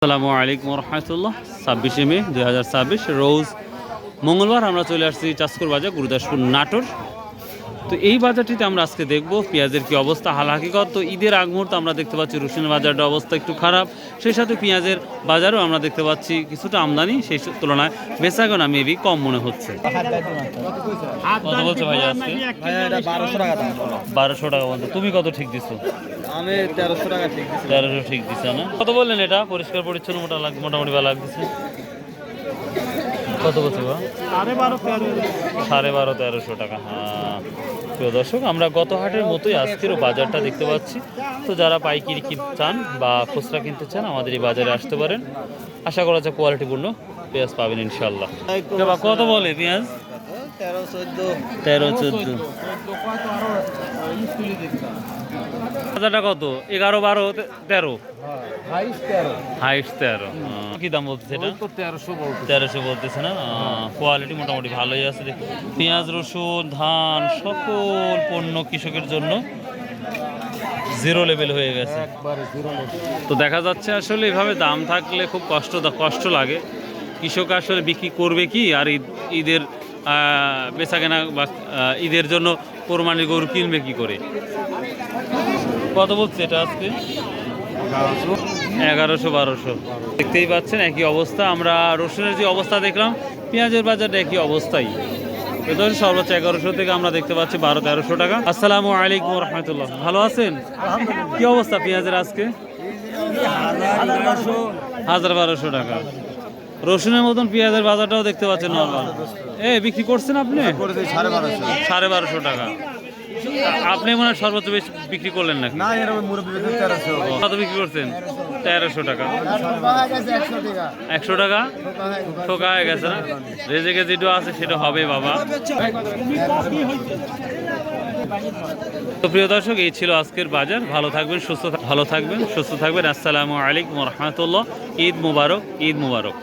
আসসালামু আলাইকুম রহমতুল্লাহ। 26শে মে 2026 রোজ মঙ্গলবার আমরা চলে আসছি চাষকুর বাজার, গুরুদাসপুর, নাটোর। তো এই বাজারটিতে আমরা আজকে দেখব পেঁয়াজের কি অবস্থা, হাল হাকিকত। তো ঈদের আগ মুহূর্তে আমরা দেখতে পাচ্ছি রসুনের বাজারটা অবস্থা একটু খারাপ, সেই সাথে পেঁয়াজের বাজারও আমরা দেখতে পাচ্ছি কিছুটা আমদানি সেই তুলনায় বেচাকেনা মেবি কম মনে হচ্ছে। কত বলছো ভাই আজকে? 1200 টাকা বলতো। তুমি কত ঠিক দিছো? আমি 1300 টাকা ঠিক দিছি। 1300 ঠিক দিছে না? কত বললেন এটা? পরিষ্কার পরিচ্ছন্ন মোটামুটি ভালো লাগতেছে। কত বলছো বা? 12,500-1300 টাকা। হ্যাঁ প্রিয় দর্শক, আমরা গত হাটের মতোই আজকেরও বাজারটা দেখতে পাচ্ছি। তো যারা পাইকারি কিনতে চান বা খুচরা কিনতে চান আমাদের এই বাজারে আসতে পারেন। আশা করা যায় কোয়ালিটিপূর্ণ পেঁয়াজ পাবেন ইনশাল্লাহ। কত বলে পেঁয়াজ? 13-14। বাজারটা কত? 11-12-13? হাইস্ট 13। কি দাম বলতেছে এটা? 1300 বলতেছে না? কোয়ালিটি মোটামুটি ভালোই আছে। পেঁয়াজ, রসুন, ধান সকল পণ্য কৃষকের জন্য জিরো লেভেল হয়ে গেছে। তো দেখা যাচ্ছে আসলে এভাবে দাম থাকলে খুব কষ্ট লাগে। কৃষক আসলে বিক্রি করবে কি, আর ঈদের বেচাকেনা বা ঈদের জন্য কোরবানির গরু কিনবে কি করে? কত বলছে এটা আজকে? 1100-1200। দেখতেই পাচ্ছেন একই অবস্থা। আমরা রসুনের যে অবস্থা দেখলাম, পেঁয়াজের বাজারটা একই অবস্থাই। এদের সর্বোচ্চ 1100 থেকে আমরা দেখতে পাচ্ছি 1200-1300 টাকা। আসসালামু আলাইকুম রহমতুল্লাহ। ভালো আছেন? কি অবস্থা পেঁয়াজের আজকে? 1200 টাকা। রসুনের মতন পেঁয়াজের বাজারটাও দেখতে পাচ্ছেন নরমাল। বিক্রি করছেন আপনি? 1250 টাকা। আপনি মনে হয় সর্বোচ্চ বেশি বিক্রি করলেন নাকি? কত বিক্রি করছেন? 1300 টাকা। 100 টাকা ঠোকা হয়ে গেছে না? রেজেকে যেটা আছে সেটা হবে বাবা। তো প্রিয় দর্শক, এই ছিল আজকের বাজার। ভালো থাকবেন সুস্থ থাকবেন। আসসালামু আলাইকুম রহমতুল্লাহ। ঈদ মুবারক।